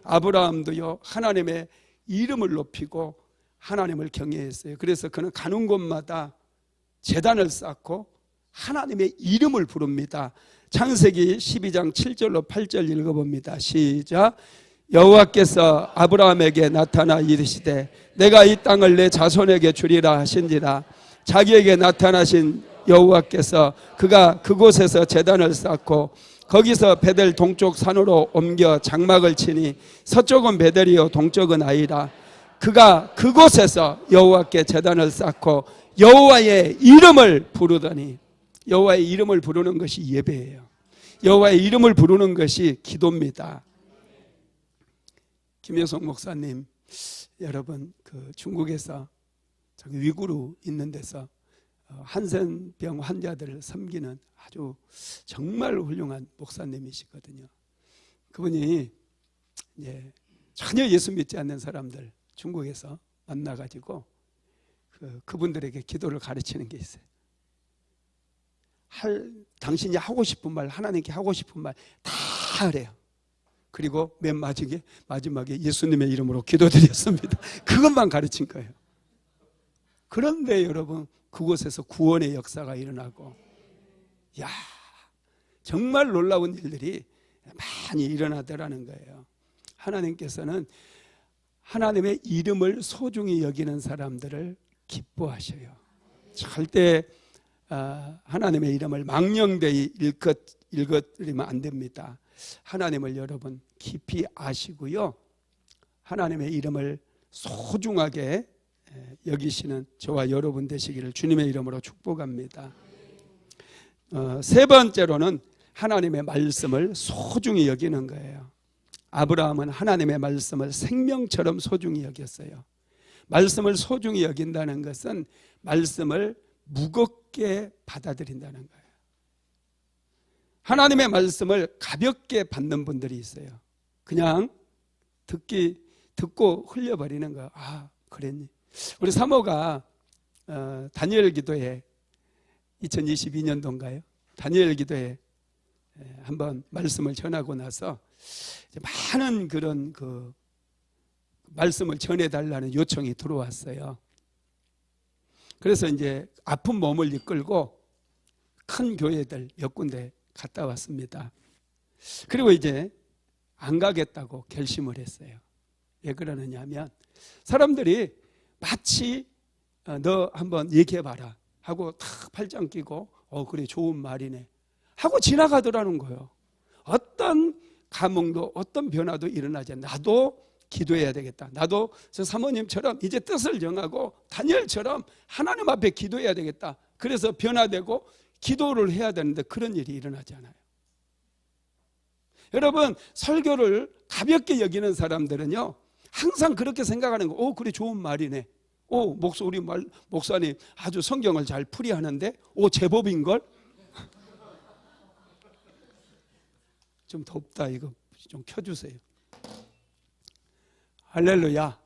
아브라함도요, 하나님의 이름을 높이고 하나님을 경외했어요. 그래서 그는 가는 곳마다 제단을 쌓고 하나님의 이름을 부릅니다. 창세기 12장 7절로 8절 읽어봅니다. 시작. 여호와께서 아브라함에게 나타나 이르시되 내가 이 땅을 내 자손에게 주리라 하신지라. 자기에게 나타나신 여호와께서 그가 그곳에서 제단을 쌓고 거기서 베델 동쪽 산으로 옮겨 장막을 치니 서쪽은 베델이요 동쪽은 아이라. 그가 그곳에서 여호와께 제단을 쌓고 여호와의 이름을 부르더니, 여호와의 이름을 부르는 것이 예배예요. 여호와의 이름을 부르는 것이 기도입니다. 김여성 목사님, 여러분 그 중국에서 저기 위구르 있는 데서 한센병 환자들을 섬기는 아주 정말 훌륭한 목사님이시거든요. 그분이 이제 전혀 예수 믿지 않는 사람들 중국에서 만나가지고 그분들에게 기도를 가르치는 게 있어요. 당신이 하고 싶은 말, 하나님께 하고 싶은 말 다 하래요. 그리고 맨 마지막에 예수님의 이름으로 기도드렸습니다. 그것만 가르친 거예요. 그런데 여러분, 그곳에서 구원의 역사가 일어나고, 야, 정말 놀라운 일들이 많이 일어나더라는 거예요. 하나님께서는 하나님의 이름을 소중히 여기는 사람들을 기뻐하셔요. 절대 하나님의 이름을 망령되이 읽으면 안 됩니다. 하나님을 여러분 깊이 아시고요, 하나님의 이름을 소중하게 여기시는 저와 여러분 되시기를 주님의 이름으로 축복합니다. 세 번째로는 하나님의 말씀을 소중히 여기는 거예요. 아브라함은 하나님의 말씀을 생명처럼 소중히 여겼어요. 말씀을 소중히 여긴다는 것은 말씀을 무겁게 받아들인다는 거예요. 하나님의 말씀을 가볍게 받는 분들이 있어요. 그냥 듣고 흘려버리는 거예요. 아, 그랬니? 우리 사모가 다니엘 기도회 2022년도인가요? 다니엘 기도회 한번 말씀을 전하고 나서 많은 그런 말씀을 전해달라는 요청이 들어왔어요. 그래서 이제 아픈 몸을 이끌고 큰 교회들 몇 군데 갔다 왔습니다. 그리고 이제 안 가겠다고 결심을 했어요. 왜 그러느냐 하면 사람들이 마치 너 한번 얘기해봐라 하고 탁 팔짱 끼고 그래 좋은 말이네 하고 지나가더라는 거예요. 어떤 감흥도 어떤 변화도 일어나지 않아. 나도 기도해야 되겠다. 나도 저 사모님처럼 이제 뜻을 정하고 다니엘처럼 하나님 앞에 기도해야 되겠다. 그래서 변화되고 기도를 해야 되는데 그런 일이 일어나지 않아요. 여러분, 설교를 가볍게 여기는 사람들은요 항상 그렇게 생각하는 거. 그래 좋은 말이네. 우리 목사님 아주 성경을 잘 풀이하는데 제법인걸. 좀 덥다. 이거 좀 켜주세요. 할렐루야.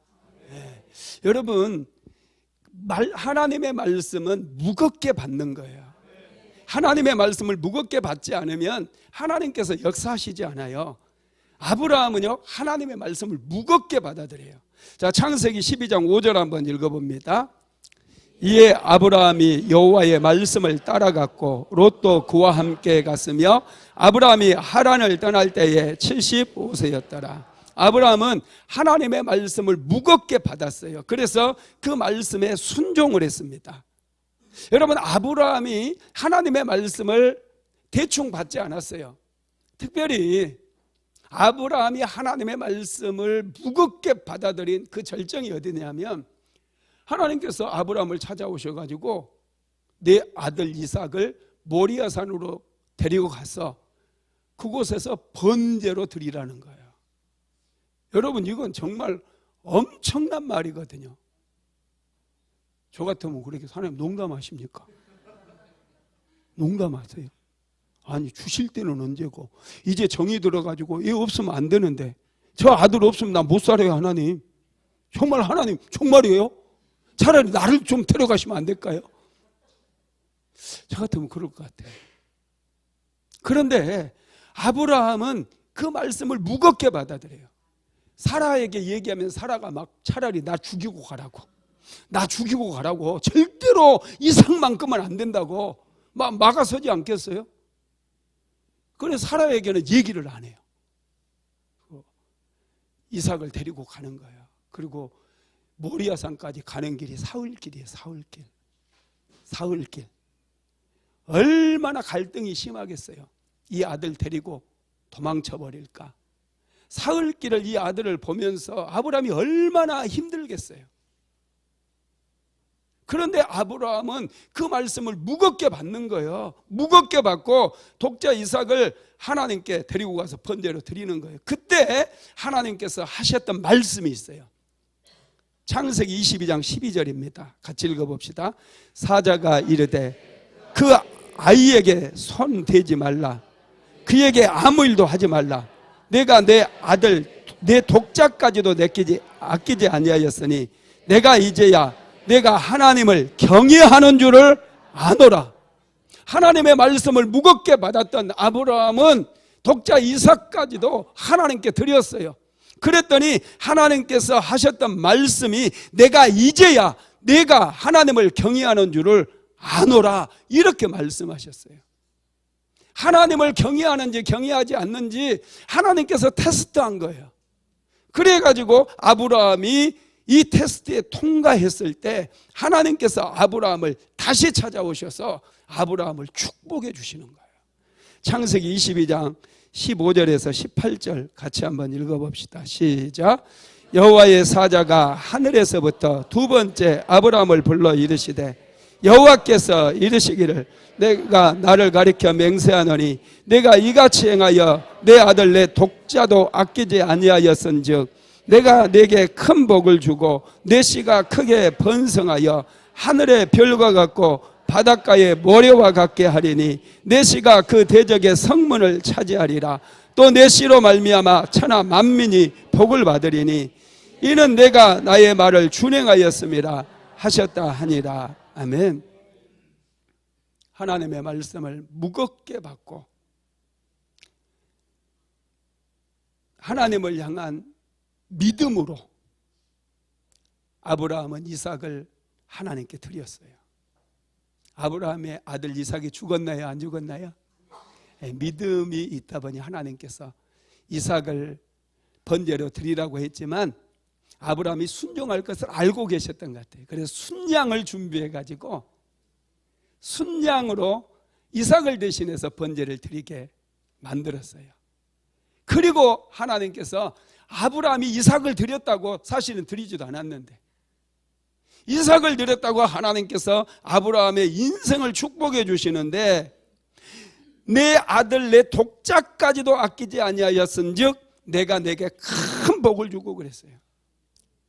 네. 여러분, 하나님의 말씀은 무겁게 받는 거예요. 하나님의 말씀을 무겁게 받지 않으면 하나님께서 역사하시지 않아요. 아브라함은요 하나님의 말씀을 무겁게 받아들여요. 자, 창세기 12장 5절 한번 읽어봅니다. 이에 아브라함이 여호와의 말씀을 따라갔고 롯도 그와 함께 갔으며 아브라함이 하란을 떠날 때에 75세였더라. 아브라함은 하나님의 말씀을 무겁게 받았어요. 그래서 그 말씀에 순종을 했습니다. 여러분, 아브라함이 하나님의 말씀을 대충 받지 않았어요. 특별히 아브라함이 하나님의 말씀을 무겁게 받아들인 그 절정이 어디냐면 하나님께서 아브라함을 찾아오셔가지고 내 아들 이삭을 모리아산으로 데리고 가서 그곳에서 번제로 드리라는 거예요. 여러분, 이건 정말 엄청난 말이거든요. 저 같으면 그렇게 하나님 농담하십니까? 농담하세요. 아니, 주실 때는 언제고 이제 정이 들어가지고 얘 없으면 안 되는데 저 아들 없으면 나 못 살아요. 하나님, 정말 하나님 정말이에요? 차라리 나를 좀 데려가시면 안 될까요? 저 같으면 그럴 것 같아요. 그런데 아브라함은 그 말씀을 무겁게 받아들여요. 사라에게 얘기하면 사라가 막 차라리 나 죽이고 가라고 절대로 이삭만큼은 안 된다고 막 막아서지 않겠어요? 그래서 사라에게는 얘기를 안 해요. 이삭을 데리고 가는 거예요. 그리고 모리아산까지 가는 길이 사흘길이에요. 사흘길. 얼마나 갈등이 심하겠어요. 이 아들 데리고 도망쳐 버릴까. 사흘길을 이 아들을 보면서 아브라함이 얼마나 힘들겠어요. 그런데 아브라함은 그 말씀을 무겁게 받는 거예요. 무겁게 받고 독자 이삭을 하나님께 데리고 가서 번제로 드리는 거예요. 그때 하나님께서 하셨던 말씀이 있어요. 창세기 22장 12절입니다. 같이 읽어봅시다. 사자가 이르되 그 아이에게 손 대지 말라. 그에게 아무 일도 하지 말라. 내가 내 아들 내 독자까지도 아끼지 아니하였으니 내가 이제야 내가 하나님을 경외하는 줄을 아노라. 하나님의 말씀을 무겁게 받았던 아브라함은 독자 이삭까지도 하나님께 드렸어요. 그랬더니 하나님께서 하셨던 말씀이 내가 이제야 내가 하나님을 경외하는 줄을 아노라, 이렇게 말씀하셨어요. 하나님을 경외하는지 경외하지 않는지 하나님께서 테스트한 거예요. 그래가지고 아브라함이 이 테스트에 통과했을 때 하나님께서 아브라함을 다시 찾아오셔서 아브라함을 축복해 주시는 거예요. 창세기 22장 15절에서 18절 같이 한번 읽어봅시다. 시작. 여호와의 사자가 하늘에서부터 두 번째 아브라함을 불러 이르시되 여호와께서 이르시기를 내가 나를 가리켜 맹세하노니 내가 이같이 행하여 내 아들 내 독자도 아끼지 아니하였은즉 내가 내게 큰 복을 주고 내 씨가 크게 번성하여 하늘의 별과 같고 바닷가의 모래와 같게 하리니 내 씨가 그 대적의 성문을 차지하리라. 또 내 씨로 말미암아 천하 만민이 복을 받으리니 이는 내가 나의 말을 준행하였음이라 하셨다 하니라. 아멘. 하나님의 말씀을 무겁게 받고 하나님을 향한 믿음으로 아브라함은 이삭을 하나님께 드렸어요. 아브라함의 아들 이삭이 죽었나요? 안 죽었나요? 믿음이 있다 보니 하나님께서 이삭을 번제로 드리라고 했지만 아브라함이 순종할 것을 알고 계셨던 것 같아요. 그래서 순양을 준비해 가지고 순양으로 이삭을 대신해서 번제를 드리게 만들었어요. 그리고 하나님께서 아브라함이 이삭을 드렸다고 사실은 드리지도 않았는데 이삭을 드렸다고 하나님께서 아브라함의 인생을 축복해 주시는데 내 아들 내 독자까지도 아끼지 아니하였은즉 내가 내게 큰 복을 주고 그랬어요.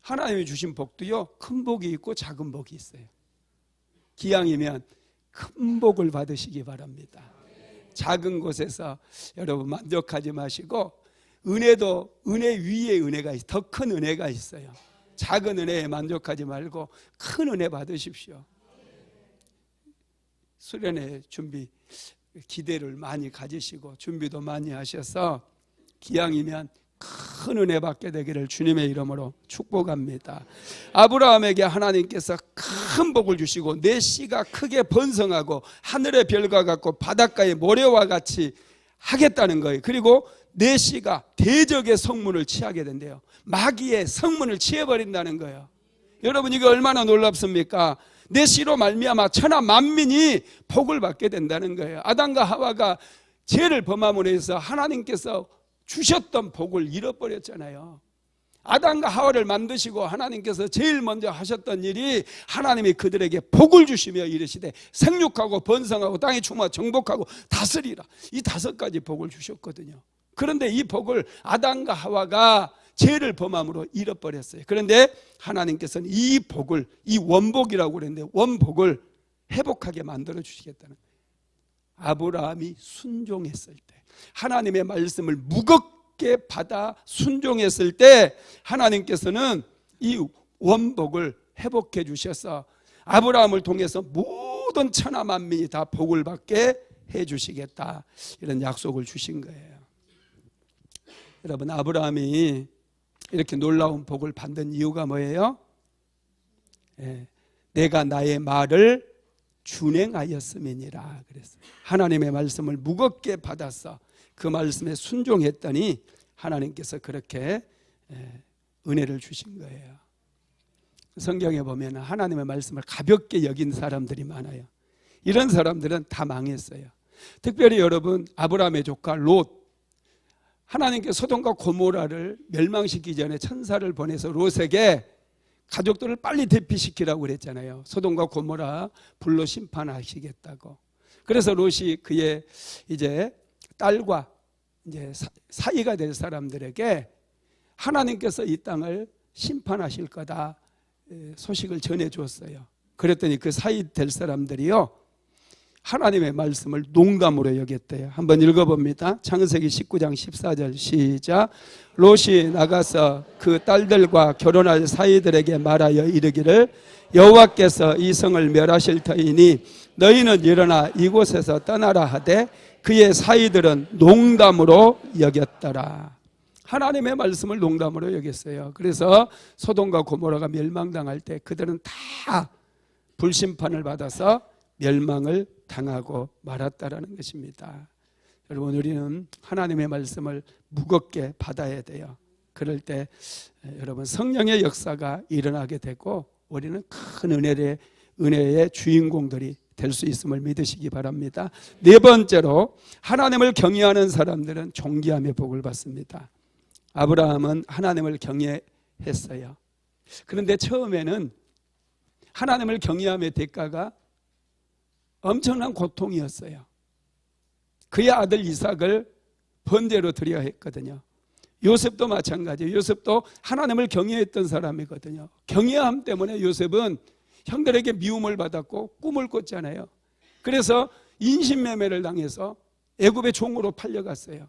하나님이 주신 복도요 큰 복이 있고 작은 복이 있어요. 기왕이면 큰 복을 받으시기 바랍니다. 작은 곳에서 여러분 만족하지 마시고 은혜도 은혜 위에 은혜가 있어요. 더 큰 은혜가 있어요. 작은 은혜에 만족하지 말고 큰 은혜 받으십시오. 수련회 준비 기대를 많이 가지시고 준비도 많이 하셔서 기왕이면 큰 은혜 받게 되기를 주님의 이름으로 축복합니다. 아브라함에게 하나님께서 큰 복을 주시고 내 씨가 크게 번성하고 하늘의 별과 같고 바닷가의 모래와 같이 하겠다는 거예요. 그리고 내 씨가 대적의 성문을 취하게 된대요. 마귀의 성문을 취해버린다는 거예요. 여러분 이게 얼마나 놀랍습니까? 내 씨로 말미암아 천하 만민이 복을 받게 된다는 거예요. 아담과 하와가 죄를 범함으로 해서 하나님께서 주셨던 복을 잃어버렸잖아요. 아담과 하와를 만드시고 하나님께서 제일 먼저 하셨던 일이 하나님이 그들에게 복을 주시며 이르시되 생육하고 번성하고 땅에 충만 정복하고 다스리라. 이 5가지 복을 주셨거든요. 그런데 이 복을 아담과 하와가 죄를 범함으로 잃어버렸어요. 그런데 하나님께서는 이 복을, 이 원복이라고 그랬는데 원복을 회복하게 만들어 주시겠다는 거예요. 아브라함이 순종했을 때, 하나님의 말씀을 무겁게 받아 순종했을 때 하나님께서는 이 원복을 회복해 주셔서 아브라함을 통해서 모든 천하 만민이 다 복을 받게 해 주시겠다, 이런 약속을 주신 거예요. 여러분, 아브라함이 이렇게 놀라운 복을 받는 이유가 뭐예요? 내가 나의 말을 준행하였음이니라 그랬어요. 하나님의 말씀을 무겁게 받아서 그 말씀에 순종했더니 하나님께서 그렇게 은혜를 주신 거예요. 성경에 보면 하나님의 말씀을 가볍게 여긴 사람들이 많아요. 이런 사람들은 다 망했어요. 특별히 여러분, 아브라함의 조카 롯, 하나님께 소돔과 고모라를 멸망시키기 전에 천사를 보내서 롯에게 가족들을 빨리 대피시키라고 그랬잖아요. 소돔과 고모라 불로 심판하시겠다고. 그래서 롯이 그의 이제 딸과 이제 사이가 될 사람들에게 하나님께서 이 땅을 심판하실 거다, 소식을 전해 주었어요. 그랬더니 그 사이 될 사람들이요, 하나님의 말씀을 농담으로 여겼대요. 한번 읽어봅니다. 창세기 19장 14절 시작. 롯이 나가서 그 딸들과 결혼할 사이들에게 말하여 이르기를 여호와께서 이 성을 멸하실 터이니 너희는 일어나 이곳에서 떠나라 하되 그의 사이들은 농담으로 여겼더라. 하나님의 말씀을 농담으로 여겼어요. 그래서 소돔과 고모라가 멸망당할 때 그들은 다 불심판을 받아서 멸망을 당하고 말았다라는 것입니다. 여러분, 우리는 하나님의 말씀을 무겁게 받아야 돼요. 그럴 때 여러분, 성령의 역사가 일어나게 되고 우리는 큰 은혜의 주인공들이 될 수 있음을 믿으시기 바랍니다. 네 번째로, 하나님을 경외하는 사람들은 존귀함의 복을 받습니다. 아브라함은 하나님을 경외했어요. 그런데 처음에는 하나님을 경외함의 대가가 엄청난 고통이었어요. 그의 아들 이삭을 번제로 드려야 했거든요. 요셉도 마찬가지예요. 요셉도 하나님을 경외했던 사람이거든요. 경외함 때문에 요셉은 형들에게 미움을 받았고 꿈을 꿨잖아요. 그래서 인신매매를 당해서 애굽의 종으로 팔려갔어요.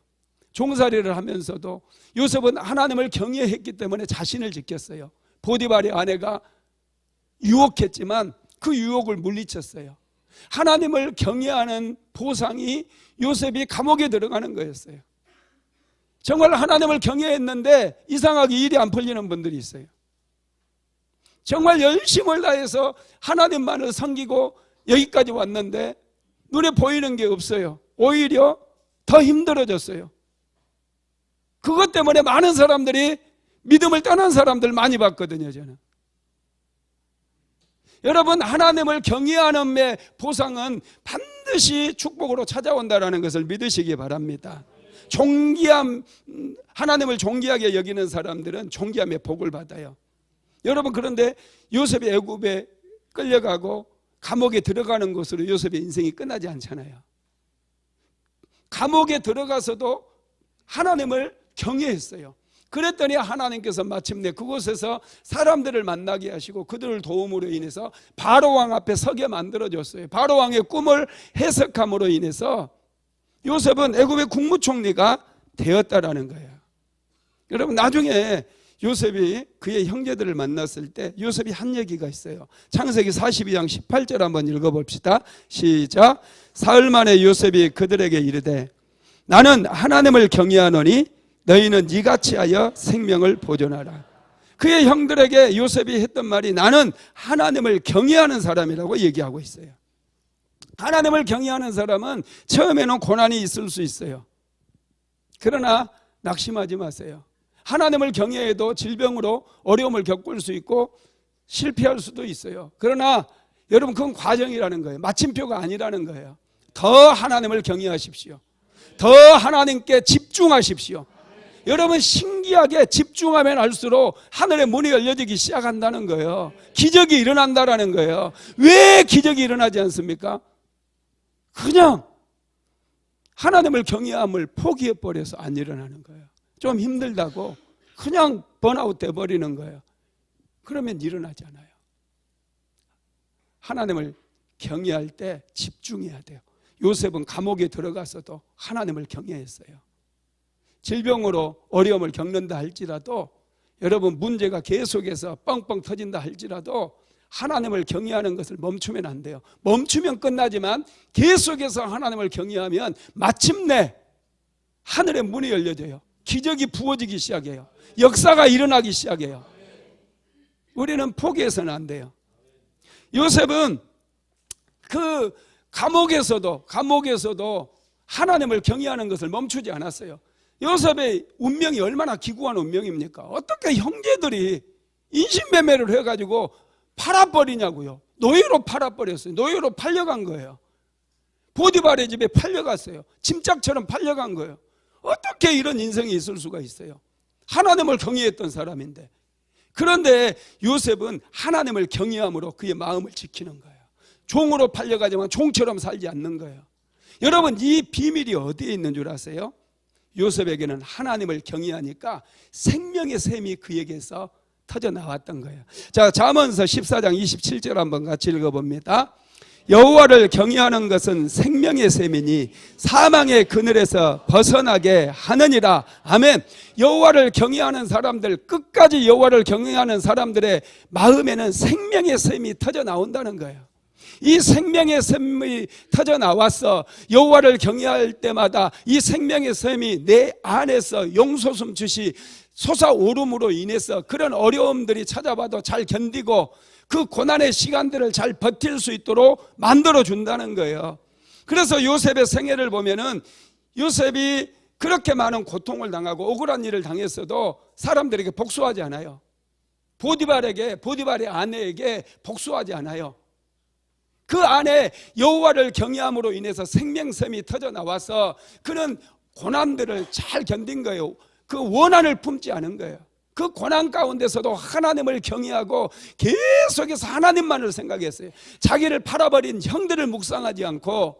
종살이를 하면서도 요셉은 하나님을 경외했기 때문에 자신을 지켰어요. 보디발의 아내가 유혹했지만 그 유혹을 물리쳤어요. 하나님을 경외하는 보상이 요셉이 감옥에 들어가는 거였어요. 정말 하나님을 경외했는데 이상하게 일이 안 풀리는 분들이 있어요. 정말 열심을 다해서 하나님만을 섬기고 여기까지 왔는데 눈에 보이는 게 없어요. 오히려 더 힘들어졌어요. 그것 때문에 많은 사람들이 믿음을 떠난 사람들 많이 봤거든요, 저는. 여러분, 하나님을 경외하는 보상은 반드시 축복으로 찾아온다는 것을 믿으시기 바랍니다. 하나님을 존귀하게 여기는 사람들은 존귀함의 복을 받아요. 여러분, 그런데 요셉이 애굽에 끌려가고 감옥에 들어가는 것으로 요셉의 인생이 끝나지 않잖아요. 감옥에 들어가서도 하나님을 경외했어요. 그랬더니 하나님께서 마침내 그곳에서 사람들을 만나게 하시고 그들을 도움으로 인해서 바로왕 앞에 서게 만들어줬어요. 바로왕의 꿈을 해석함으로 인해서 요셉은 애굽의 국무총리가 되었다라는 거예요. 여러분, 나중에 요셉이 그의 형제들을 만났을 때 요셉이 한 얘기가 있어요. 창세기 42장 18절 한번 읽어봅시다. 시작. 사흘 만에 요셉이 그들에게 이르되 나는 하나님을 경외하노니 너희는 이같이 하여 생명을 보존하라. 그의 형들에게 요셉이 했던 말이 나는 하나님을 경외하는 사람이라고 얘기하고 있어요. 하나님을 경외하는 사람은 처음에는 고난이 있을 수 있어요. 그러나 낙심하지 마세요. 하나님을 경외해도 질병으로 어려움을 겪을 수 있고 실패할 수도 있어요. 그러나 여러분, 그건 과정이라는 거예요. 마침표가 아니라는 거예요. 더 하나님을 경외하십시오. 더 하나님께 집중하십시오. 여러분, 신기하게 집중하면 할수록 하늘의 문이 열려지기 시작한다는 거예요. 기적이 일어난다는 거예요. 왜 기적이 일어나지 않습니까? 그냥 하나님을 경외함을 포기해버려서 안 일어나는 거예요. 좀 힘들다고 그냥 번아웃 돼버리는 거예요. 그러면 일어나지 않아요. 하나님을 경외할 때 집중해야 돼요. 요셉은 감옥에 들어가서도 하나님을 경외했어요. 질병으로 어려움을 겪는다 할지라도, 여러분 문제가 계속해서 뻥뻥 터진다 할지라도 하나님을 경외하는 것을 멈추면 안 돼요. 멈추면 끝나지만 계속해서 하나님을 경외하면 마침내 하늘의 문이 열려져요. 기적이 부어지기 시작해요. 역사가 일어나기 시작해요. 우리는 포기해서는 안 돼요. 요셉은 그 감옥에서도 하나님을 경외하는 것을 멈추지 않았어요. 요셉의 운명이 얼마나 기구한 운명입니까? 어떻게 형제들이 인신매매를 해가지고 팔아버리냐고요. 노예로 팔아버렸어요. 노예로 팔려간 거예요. 보디발의 집에 팔려갔어요. 짐짝처럼 팔려간 거예요. 어떻게 이런 인생이 있을 수가 있어요? 하나님을 경외했던 사람인데. 그런데 요셉은 하나님을 경외함으로 그의 마음을 지키는 거예요. 종으로 팔려가지만 종처럼 살지 않는 거예요. 여러분, 이 비밀이 어디에 있는 줄 아세요? 요셉에게는 하나님을 경외하니까 생명의 샘이 그에게서 터져 나왔던 거예요. 자, 잠언서 14장 27절 한번 같이 읽어봅니다. 여호와를 경외하는 것은 생명의 셈이니 사망의 그늘에서 벗어나게 하느니라. 아멘. 여호와를 경외하는 사람들, 끝까지 여호와를 경외하는 사람들의 마음에는 생명의 셈이 터져 나온다는 거예요. 이 생명의 셈이 터져 나와서 여호와를 경외할 때마다 이 생명의 셈이 내 안에서 용솟음 주시 솟아오름으로 인해서 그런 어려움들이 찾아봐도 잘 견디고 그 고난의 시간들을 잘 버틸 수 있도록 만들어 준다는 거예요. 그래서 요셉의 생애를 보면은 요셉이 그렇게 많은 고통을 당하고 억울한 일을 당했어도 사람들에게 복수하지 않아요. 보디발의 아내에게 복수하지 않아요. 그 안에 여호와를 경외함으로 인해서 생명샘이 터져 나와서 그는 고난들을 잘 견딘 거예요. 그 원한을 품지 않은 거예요. 그 고난 가운데서도 하나님을 경외하고 계속해서 하나님만을 생각했어요. 자기를 팔아버린 형들을 묵상하지 않고,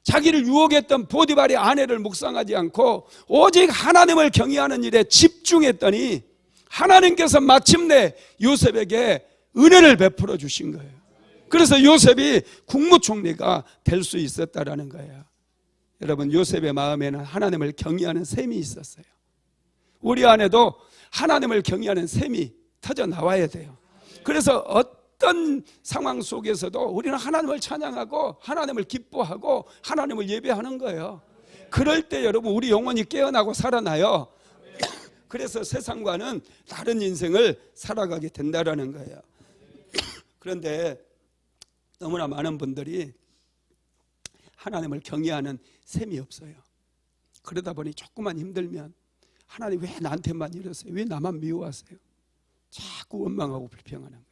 자기를 유혹했던 보디발의 아내를 묵상하지 않고 오직 하나님을 경외하는 일에 집중했더니 하나님께서 마침내 요셉에게 은혜를 베풀어 주신 거예요. 그래서 요셉이 국무총리가 될 수 있었다라는 거예요. 여러분, 요셉의 마음에는 하나님을 경외하는 셈이 있었어요. 우리 안에도 하나님을 경외하는 셈이 터져 나와야 돼요. 그래서 어떤 상황 속에서도 우리는 하나님을 찬양하고 하나님을 기뻐하고 하나님을 예배하는 거예요. 그럴 때 여러분, 우리 영혼이 깨어나고 살아나요. 그래서 세상과는 다른 인생을 살아가게 된다라는 거예요. 그런데 너무나 많은 분들이 하나님을 경외하는 셈이 없어요. 그러다 보니 조금만 힘들면 하나님 왜 나한테만 이러세요? 왜 나만 미워하세요? 자꾸 원망하고 불평하는 거예요.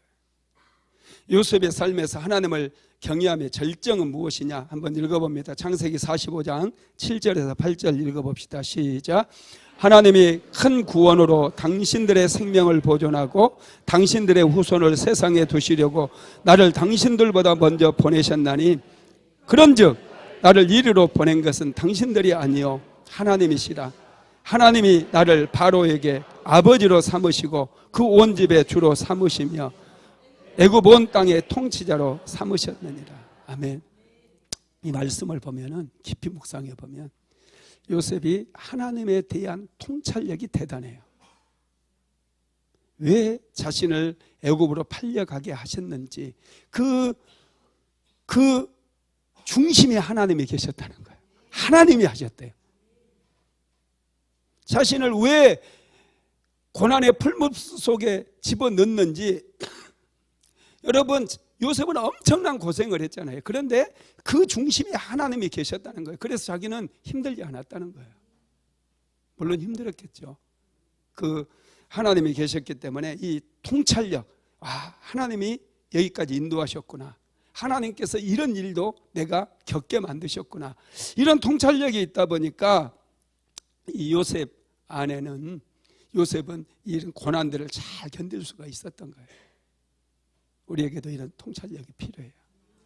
요셉의 삶에서 하나님을 경외함의 절정은 무엇이냐? 한번 읽어봅니다. 창세기 45장 7절에서 8절 읽어봅시다. 시작. 하나님이 큰 구원으로 당신들의 생명을 보존하고 당신들의 후손을 세상에 두시려고 나를 당신들보다 먼저 보내셨나니, 그런즉 나를 이리로 보낸 것은 당신들이 아니요 하나님이시라. 하나님이 나를 바로에게 아버지로 삼으시고 그 온 집의 주로 삼으시며 애굽 온 땅의 통치자로 삼으셨느니라. 아멘. 이 말씀을 보면은 깊이 묵상해 보면 요셉이 하나님에 대한 통찰력이 대단해요. 왜 자신을 애굽으로 팔려가게 하셨는지 그 중심에 하나님이 계셨다는 거예요. 하나님이 하셨대요. 자신을 왜 고난의 풀무 속에 집어넣는지, 여러분, 요셉은 엄청난 고생을 했잖아요. 그런데 그 중심에 하나님이 계셨다는 거예요. 그래서 자기는 힘들지 않았다는 거예요. 물론 힘들었겠죠. 그 하나님이 계셨기 때문에 이 통찰력, 하나님이 여기까지 인도하셨구나, 하나님께서 이런 일도 내가 겪게 만드셨구나, 이런 통찰력이 있다 보니까 이 요셉은 이런 고난들을 잘 견딜 수가 있었던 거예요. 우리에게도 이런 통찰력이 필요해요.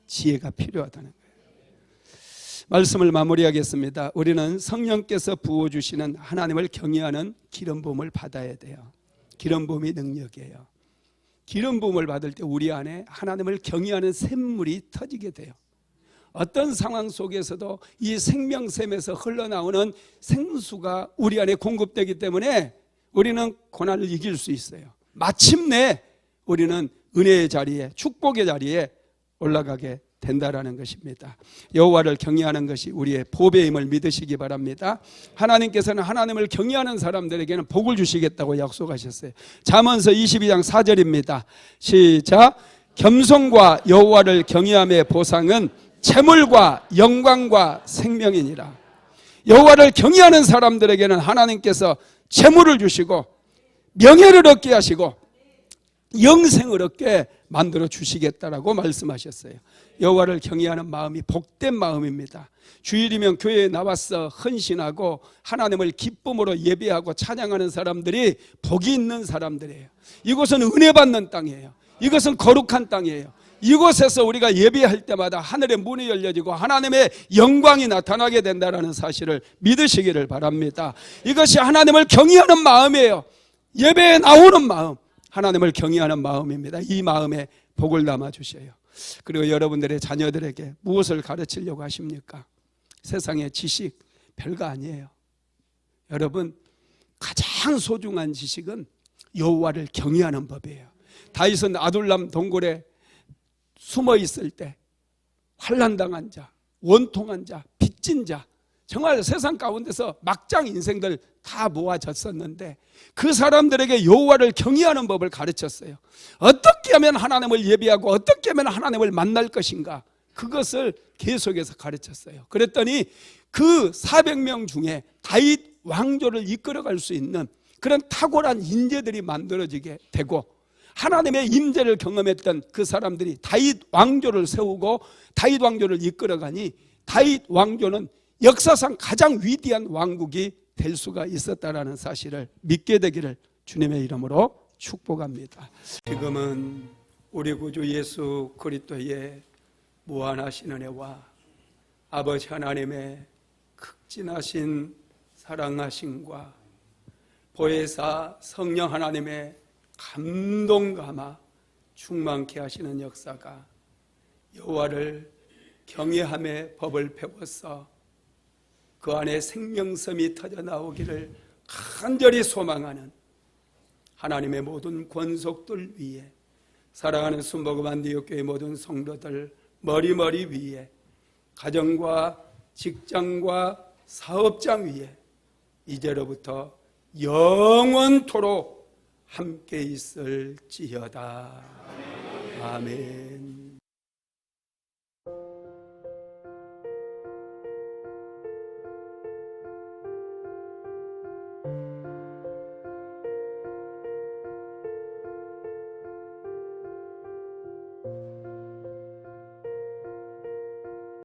지혜가 필요하다는 거예요. 말씀을 마무리하겠습니다. 우리는 성령께서 부어주시는 하나님을 경외하는 기름 부음을 받아야 돼요. 기름 부음이 능력이에요. 기름 부음을 받을 때 우리 안에 하나님을 경외하는 샘물이 터지게 돼요. 어떤 상황 속에서도 이 생명샘에서 흘러나오는 생수가 우리 안에 공급되기 때문에 우리는 고난을 이길 수 있어요. 마침내 우리는 은혜의 자리에, 축복의 자리에 올라가게 된다라는 것입니다. 여호와를 경외하는 것이 우리의 보배임을 믿으시기 바랍니다. 하나님께서는 하나님을 경외하는 사람들에게는 복을 주시겠다고 약속하셨어요. 잠언서 22장 4절입니다. 시작. 겸손과 여호와를 경외함의 보상은 재물과 영광과 생명이니라. 여호와를 경외하는 사람들에게는 하나님께서 재물을 주시고 명예를 얻게 하시고 영생을 얻게 만들어 주시겠다라고 말씀하셨어요. 여호와를 경외하는 마음이 복된 마음입니다. 주일이면 교회에 나와서 헌신하고 하나님을 기쁨으로 예배하고 찬양하는 사람들이 복이 있는 사람들이에요. 이곳은 은혜 받는 땅이에요. 이것은 거룩한 땅이에요. 이곳에서 우리가 예배할 때마다 하늘의 문이 열려지고 하나님의 영광이 나타나게 된다는 사실을 믿으시기를 바랍니다. 이것이 하나님을 경외하는 마음이에요. 예배에 나오는 마음, 하나님을 경외하는 마음입니다. 이 마음에 복을 담아 주셔요. 그리고 여러분들의 자녀들에게 무엇을 가르치려고 하십니까? 세상의 지식 별거 아니에요. 여러분, 가장 소중한 지식은 여호와를 경외하는 법이에요. 다윗은 아둘람 동굴에 숨어 있을 때 환난당한 자, 원통한 자, 빚진 자, 정말 세상 가운데서 막장 인생들 다 모아졌었는데 그 사람들에게 여호와를 경외하는 법을 가르쳤어요. 어떻게 하면 하나님을 예배하고 어떻게 하면 하나님을 만날 것인가, 그것을 계속해서 가르쳤어요. 그랬더니 그 400명 중에 다윗 왕조를 이끌어갈 수 있는 그런 탁월한 인재들이 만들어지게 되고, 하나님의 임재를 경험했던 그 사람들이 다윗 왕조를 세우고 다윗 왕조를 이끌어가니 다윗 왕조는 역사상 가장 위대한 왕국이 될 수가 있었다라는 사실을 믿게 되기를 주님의 이름으로 축복합니다. 지금은 우리 구주 예수 그리스도의 무한하신 은혜와 아버지 하나님의 극진하신 사랑하심과 보혜사 성령 하나님의 감동감화 충만케 하시는 역사가 여호와를 경외함의 법을 배워서 그 안에 생명섬이 터져 나오기를 간절히 소망하는 하나님의 모든 권속들 위에, 사랑하는 순복음 안디옥교회 모든 성도들 머리머리 위에, 가정과 직장과 사업장 위에 이제로부터 영원토록 함께 있을지어다. 아멘.